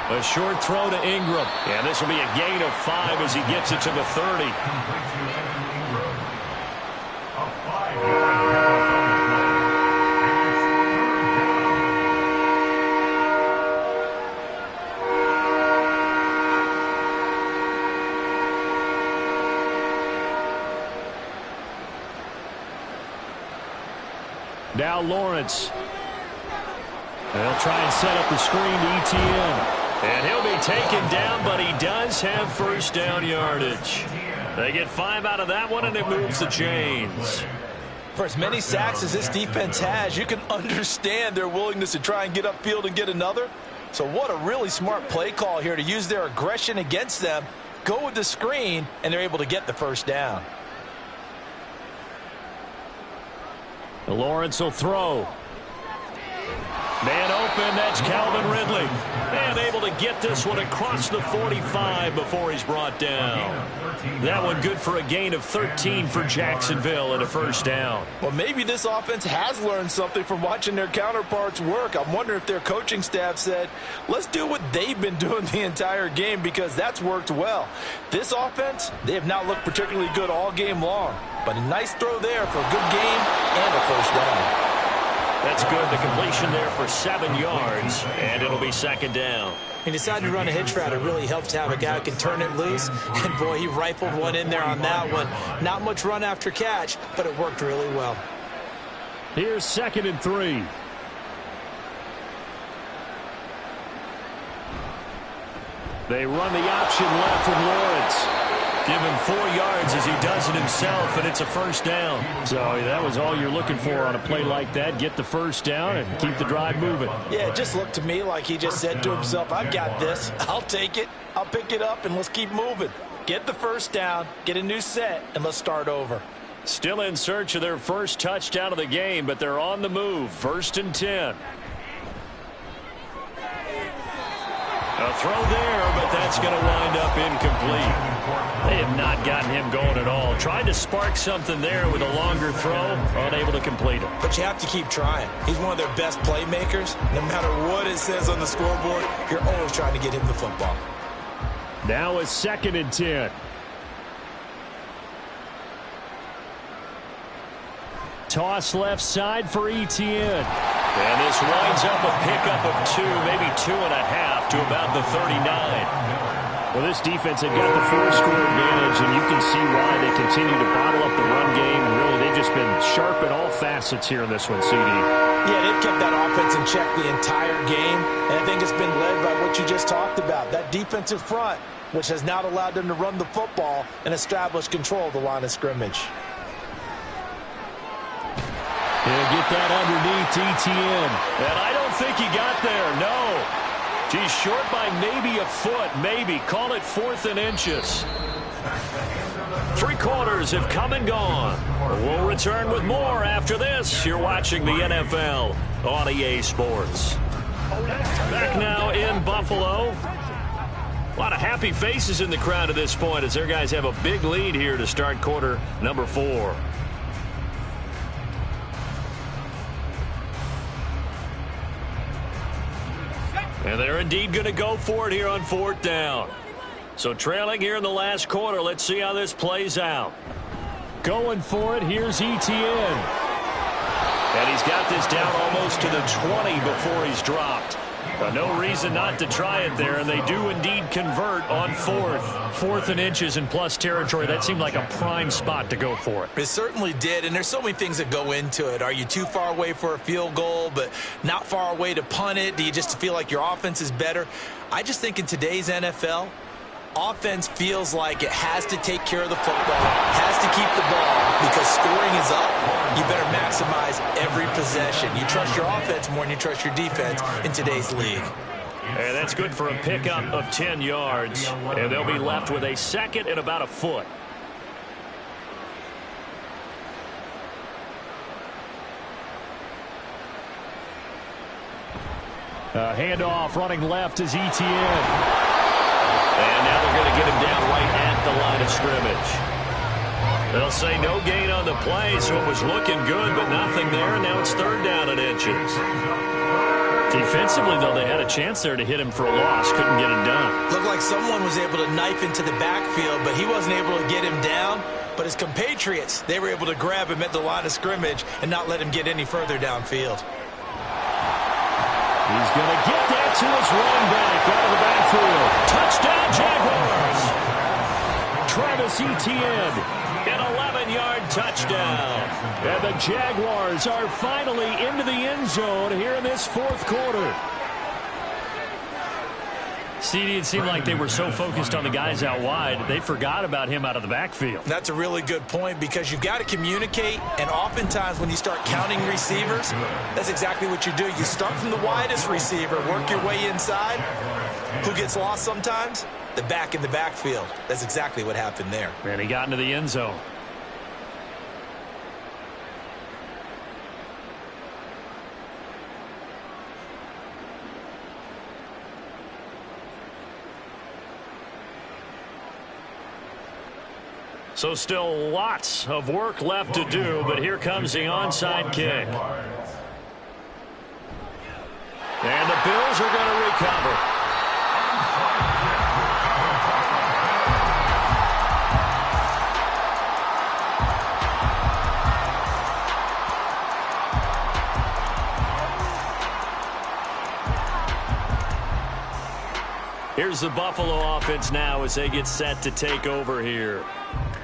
A short throw to Ingram. And this will be a gain of 5 as he gets it to the 30. Now Lawrence. They'll try and set up the screen to ETN. And he'll be taken down, but he does have first down yardage. They get 5 out of that one, and it moves the chains. For as many sacks as this defense has, you can understand their willingness to try and get upfield and get another. So what a really smart play call here to use their aggression against them, go with the screen, and they're able to get the first down. Lawrence will throw. Man open, that's Calvin Ridley. And able to get this one across the 45 before he's brought down. That one good for a gain of 13 for Jacksonville and a first down. Well, maybe this offense has learned something from watching their counterparts work. I'm wondering if their coaching staff said, let's do what they've been doing the entire game, because that's worked well. This offense, they have not looked particularly good all game long. But a nice throw there for a good game and a first down. That's good. The completion there for 7 yards, and it'll be second down. He decided to run a hitch route. It really helps to have a guy who can turn it loose. And, boy, he rifled one in there on that one. Not much run after catch, but it worked really well. Here's 2nd and 3. They run the option left from Lawrence. Give him 4 yards as he does it himself, and it's a first down. So that was all you're looking for on a play like that. Get the first down and keep the drive moving. Yeah, it just looked to me like he just said to himself, I've got this. I'll take it. I'll pick it up, and let's keep moving. Get the first down, get a new set, and let's start over. Still in search of their first touchdown of the game, but they're on the move. 1st and 10. A throw there, but that's going to wind up incomplete. They have not gotten him going at all. Tried to spark something there with a longer throw, unable to complete it. But you have to keep trying. He's one of their best playmakers. No matter what it says on the scoreboard, you're always trying to get him the football. Now a 2nd and 10. Toss left side for Etienne. And this winds up a pickup of 2, maybe 2.5 to about the 39. Well, this defense, they've got the 4-score advantage, and you can see why they continue to bottle up the run game. And really, they've just been sharp at all facets here in this one, CD. Yeah, they've kept that offense in check the entire game, and I think it's been led by what you just talked about, that defensive front, which has not allowed them to run the football and establish control of the line of scrimmage. He'll get that underneath Etienne. And I don't think he got there, no. He's short by maybe a foot, maybe. Call it 4th and inches. 3 quarters have come and gone. We'll return with more after this. You're watching the NFL on EA Sports. Back now in Buffalo. A lot of happy faces in the crowd at this point as their guys have a big lead here to start quarter number 4. And they're indeed going to go for it here on 4th down. So trailing here in the last quarter. Let's see how this plays out. Going for it. Here's Etienne. And he's got this down almost to the 20 before he's dropped. No reason not to try it there, and they do indeed convert on 4th and inches in plus territory. That seemed like a prime spot to go for it. It certainly did, and there's so many things that go into it. Are you too far away for a field goal, but not far away to punt it? Do you just feel like your offense is better? I just think in today's NFL, offense feels like it has to take care of the football, has to keep the ball, because scoring is up. You better maximize every possession. You trust your offense more than you trust your defense in today's league. And that's good for a pickup of 10 yards. And they'll be left with a 2nd and about a foot. Handoff running left is Etienne. And now they're going to get him down right at the line of scrimmage. They'll say no gain on the play, so it was looking good, but nothing there, and now it's 3rd down and inches. Defensively, though, they had a chance there to hit him for a loss. Couldn't get it done. Looked like someone was able to knife into the backfield, but he wasn't able to get him down. But his compatriots, they were able to grab him at the line of scrimmage and not let him get any further downfield. He's going to get that to his running back out of the backfield. Touchdown, Jaguars! Travis Etienne. An 11-yard touchdown. And the Jaguars are finally into the end zone here in this 4th quarter. CD, it seemed like they were so focused on the guys out wide, they forgot about him out of the backfield. That's a really good point because you've got to communicate, and oftentimes when you start counting receivers, that's exactly what you do. You start from the widest receiver, work your way inside. Who gets lost sometimes? The back in the backfield. That's exactly what happened there. And he got into the end zone. So still lots of work left to do, but here comes the onside kick. And the Bills are going to recover. Here's the Buffalo offense now as they get set to take over here.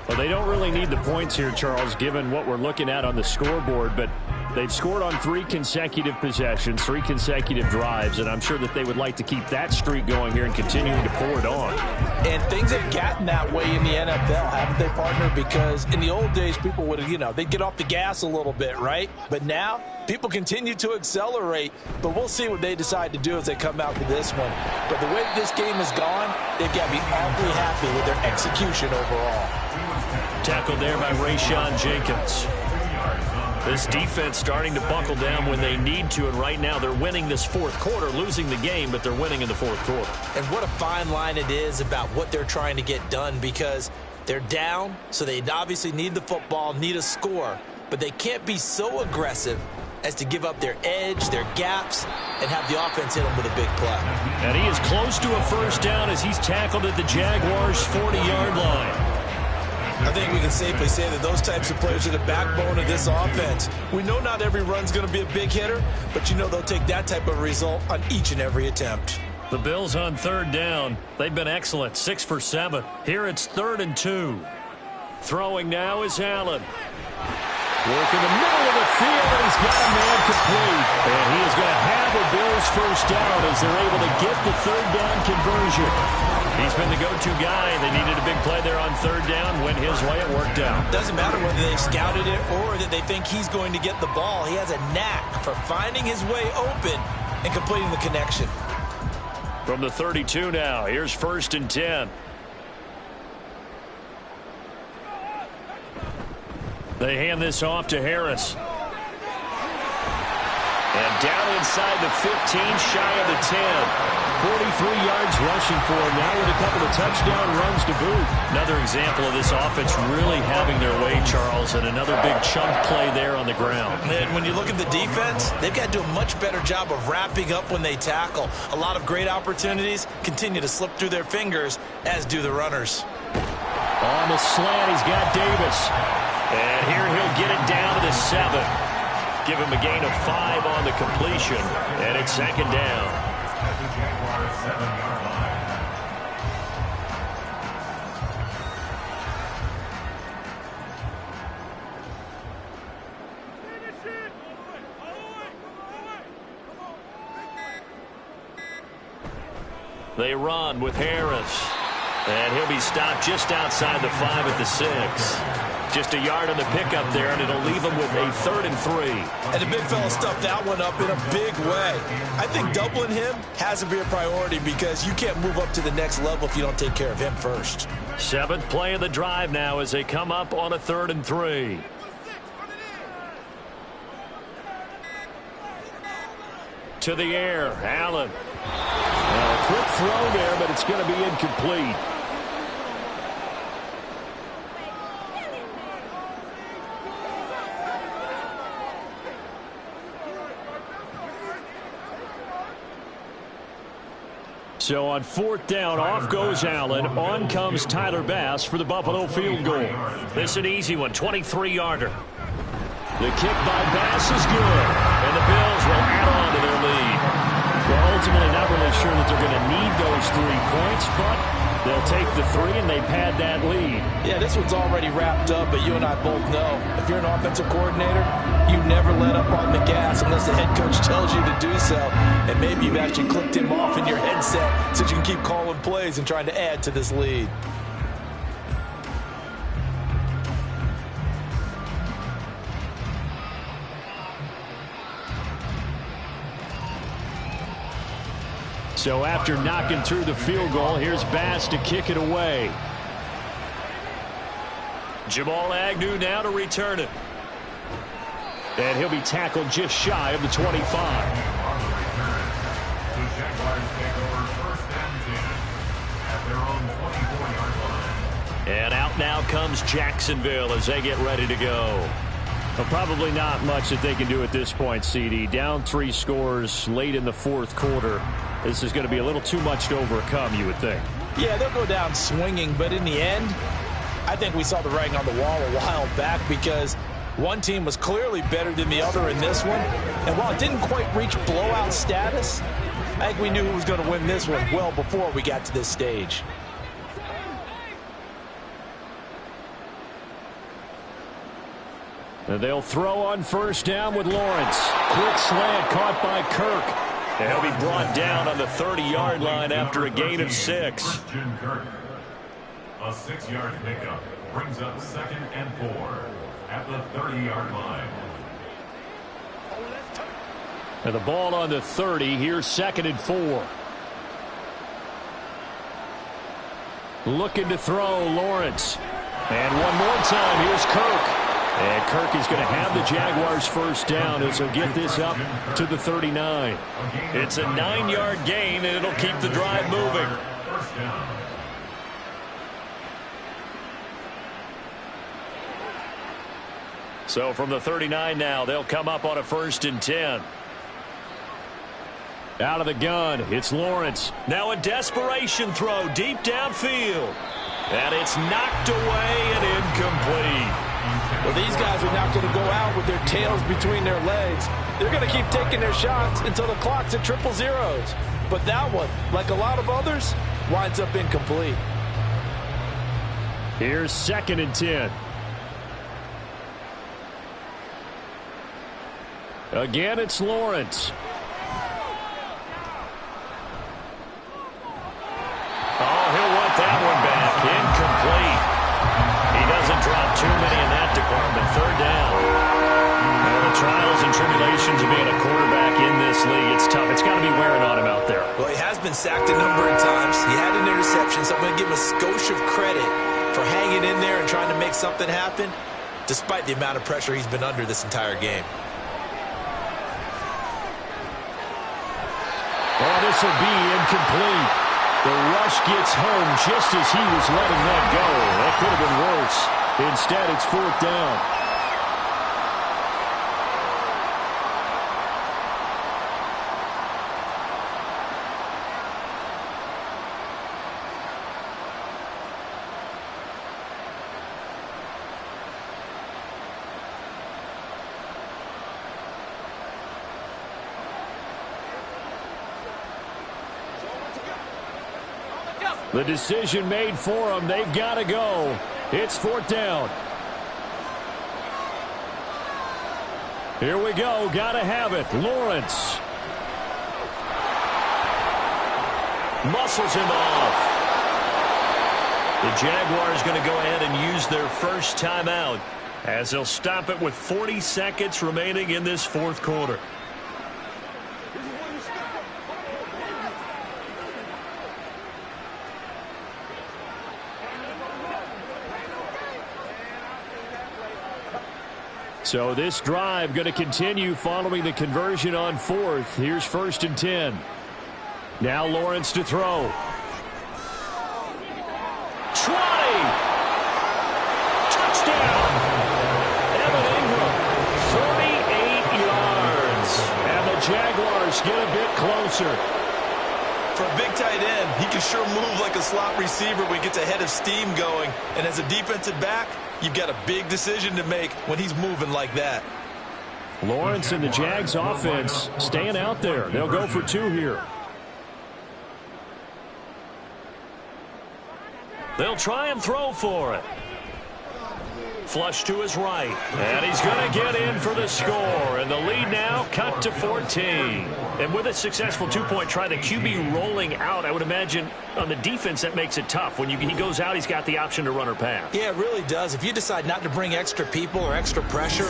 Well, they don't really need the points here, Charles, given what we're looking at on the scoreboard, but they've scored on 3 consecutive possessions, 3 consecutive drives, and I'm sure that they would like to keep that streak going here and continuing to pour it on. And things have gotten that way in the NFL, haven't they, partner? Because in the old days, people would, they'd get off the gas a little bit, right? But now, people continue to accelerate, but we'll see what they decide to do as they come out to this one. But the way that this game has gone, they've got to be awfully happy with their execution overall. Tackled there by Rayshon Jenkins. This defense starting to buckle down when they need to, and right now they're winning this fourth quarter, losing the game, but they're winning in the fourth quarter. And what a fine line it is about what they're trying to get done, because they're down, so they obviously need the football, need a score, but they can't be so aggressive as to give up their edge, their gaps, and have the offense hit them with a big play. And he is close to a first down as he's tackled at the Jaguars' 40-yard line. I think we can safely say that those types of players are the backbone of this offense. We know not every run's going to be a big hitter, but they'll take that type of result on each and every attempt. The Bills on third down. They've been excellent, 6 for 7. Here it's 3rd and 2. Throwing now is Allen. Work in the middle of the field, and he's got a man complete. And he is going to have a Bills first down as they're able to get the third down conversion. He's been the go-to guy. They needed a big play there on third down. Went his way. It worked out. Doesn't matter whether they've scouted it or that they think he's going to get the ball. He has a knack for finding his way open and completing the connection. From the 32 now, here's 1st and 10. They hand this off to Harris. And down inside the 15, shy of the 10. 43 yards rushing for him now with a couple of touchdown runs to boot. Another example of this offense really having their way, Charles, and another big chunk play there on the ground. And when you look at the defense, they've got to do a much better job of wrapping up when they tackle. A lot of great opportunities continue to slip through their fingers, as do the runners. On the slant, he's got Davis. And here he'll get it down to the 7. Give him a gain of 5 on the completion, and it's 2nd down. The Jaguars 7-yard line. They run with Harris. And he'll be stopped just outside the 5 at the 6. Just a yard on the pickup there, and it'll leave him with a 3rd and 3. And the big fella stuffed that one up in a big way. I think doubling him has to be a priority because you can't move up to the next level if you don't take care of him first. 7th play of the drive now as they come up on a 3rd and 3. To the air, Allen. Well, a quick throw there, but it's going to be incomplete. So on 4th down, off goes Allen. On comes Tyler Bass for the Buffalo field goal. This is an easy one, 23-yarder. The kick by Bass is good, and the Bills will add on to their lead. Well, ultimately not really sure that they're going to need those 3 points, but They'll take the 3, and they pad that lead. Yeah, this one's already wrapped up, but you and I both know if you're an offensive coordinator, you never let up on the gas unless the head coach tells you to do so. And maybe you've actually clicked him off in your headset so you can keep calling plays and trying to add to this lead. So after knocking through the field goal, here's Bass to kick it away. Jamal Agnew now to return it. And he'll be tackled just shy of the 25. On the return, the Jaguars take over 1st and 10 at their own 24-yard line. And out now comes Jacksonville as they get ready to go. Well, probably not much that they can do at this point, CD. Down 3 scores late in the 4th quarter. This is going to be a little too much to overcome, you would think. Yeah, they'll go down swinging, but in the end, I think we saw the writing on the wall a while back because one team was clearly better than the other in this one. And while it didn't quite reach blowout status, I think we knew who was going to win this one well before we got to this stage. And they'll throw on 1st down with Lawrence. Quick slant caught by Kirk. And he'll be brought down on the 30-yard line after a gain of 6. Christian Kirk. A 6-yard pickup brings up 2nd and 4 at the 30-yard line. And the ball on the 30. Here's 2nd and 4. Looking to throw, Lawrence. And one more time, here's Kirk. And Kirk is going to have the Jaguars 1st down as he'll get this up to the 39. It's a 9-yard gain, and it'll keep the drive moving. 1st down. So from the 39 now, they'll come up on a 1st and 10. Out of the gun, it's Lawrence. Now a desperation throw deep downfield. And it's knocked away and incomplete. Well, these guys are not going to go out with their tails between their legs. They're going to keep taking their shots until the clock's at 000s. But that one, like a lot of others, winds up incomplete. Here's 2nd and 10. Again, it's Lawrence. Oh, he'll want that one back. Incomplete. He doesn't drop too many in that department. 3rd down. Now, the trials and tribulations of being a quarterback in this league, it's tough. It's got to be wearing on him out there. Well, he has been sacked a number of times. He had an interception, so I'm going to give him a skosh of credit for hanging in there and trying to make something happen, despite the amount of pressure he's been under this entire game. Oh, this will be incomplete. The rush gets home just as he was letting that go. That could have been worse. Instead, it's 4th down. The decision made for them. They've got to go. It's 4th down. Here we go. Got to have it. Lawrence. Muscles him off. The Jaguars going to go ahead and use their 1st timeout as they'll stop it with 40 seconds remaining in this 4th quarter. So this drive going to continue following the conversion on 4th. Here's 1st and 10. Now Lawrence to throw. 20. Touchdown. Evan Ingram. 48 yards. And the Jaguars get a bit closer. For a big tight end, he can sure move like a slot receiver when he gets a head of steam going. And as a defensive back, you've got a big decision to make when he's moving like that. Lawrence and the Jags offense staying out there. They'll go for 2 here. They'll try and throw for it. Flush to his right. And he's going to get in for the score. And the lead now cut to 14. And with a successful two-point try, the QB rolling out, I would imagine on the defense that makes it tough. When he goes out, he's got the option to run or pass. Yeah, it really does. If you decide not to bring extra people or extra pressure,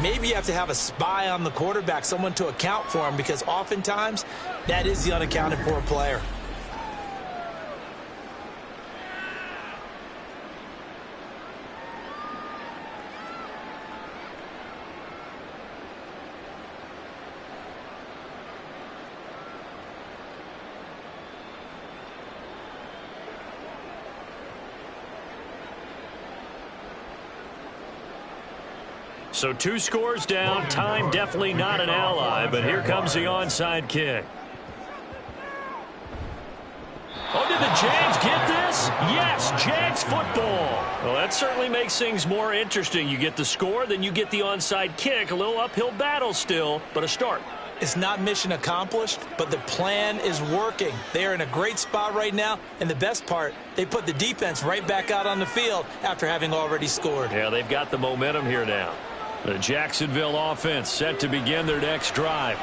maybe you have to have a spy on the quarterback, someone to account for him, because oftentimes that is the unaccounted for player. So 2 scores down. Time definitely not an ally, but here comes the onside kick. Oh, did the Jags get this? Yes, Jags football. Well, that certainly makes things more interesting. You get the score, then you get the onside kick. A little uphill battle still, but a start. It's not mission accomplished, but the plan is working. They are in a great spot right now, and the best part, they put the defense right back out on the field after having already scored. Yeah, they've got the momentum here now. The Jacksonville offense set to begin their next drive.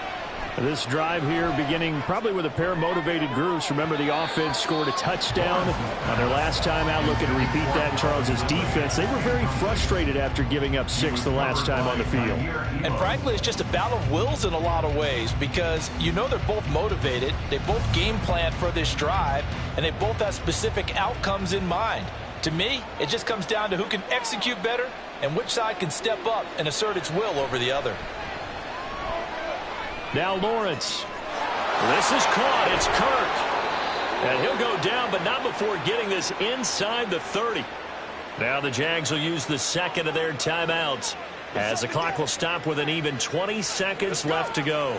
This drive here beginning probably with a pair of motivated groups. Remember, the offense scored a touchdown on their last time out, looking to repeat that. Charles's defense, they were very frustrated after giving up 6 the last time on the field. And frankly, it's just a battle of wills in a lot of ways, because you know they're both motivated, they both game plan for this drive, and they both have specific outcomes in mind. To me, it just comes down to who can execute better and which side can step up and assert its will over the other. Now Lawrence. This is caught. It's Kirk. And he'll go down, but not before getting this inside the 30. Now the Jags will use the second of their timeouts, as the clock will stop with an even 20 seconds left to go.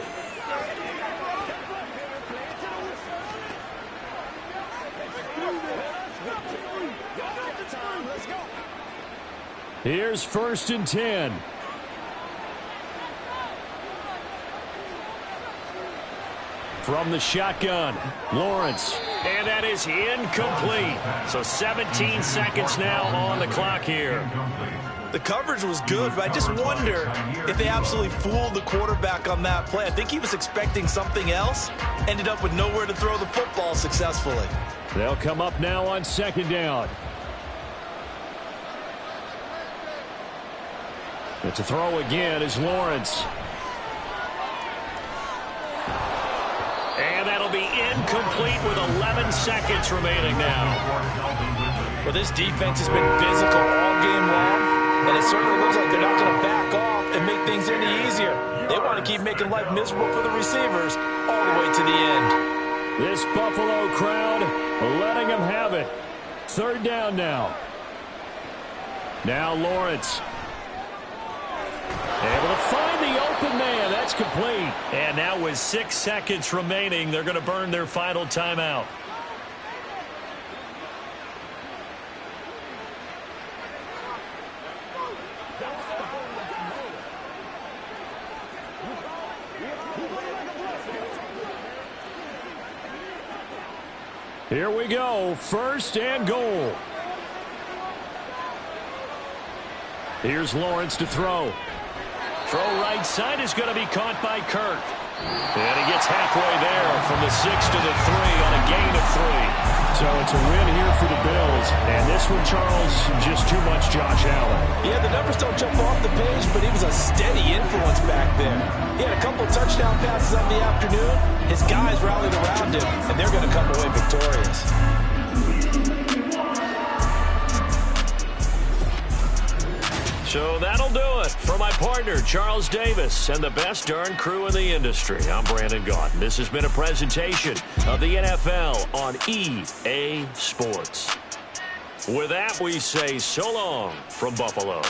Here's 1st and 10. From the shotgun, Lawrence. And that is incomplete. So 17 seconds now on the clock here. The coverage was good, but I just wonder if they absolutely fooled the quarterback on that play. I think he was expecting something else, ended up with nowhere to throw the football successfully. They'll come up now on 2nd down. But to throw again is Lawrence. And that'll be incomplete with 11 seconds remaining now. Well, this defense has been physical all game long, and it certainly looks like they're not going to back off and make things any easier. They want to keep making life miserable for the receivers all the way to the end. This Buffalo crowd letting them have it. 3rd down now. Now Lawrence. Able to find the open man. That's complete. And now with 6 seconds remaining, they're going to burn their final timeout. Here we go. 1st and goal. Here's Lawrence to throw. Throw right side is going to be caught by Kirk. And he gets halfway there from the 6 to the 3 on a gain of 3. So it's a win here for the Bills. And this one, Charles, just too much Josh Allen. Yeah, the numbers don't jump off the page, but he was a steady influence back there. He had a couple of touchdown passes on the afternoon. His guys rallied around him, and they're going to come away victorious. So that'll do it for my partner, Charles Davis, and the best darn crew in the industry. I'm Brandon Gaudin. This has been a presentation of the NFL on EA Sports. With that, we say so long from Buffalo.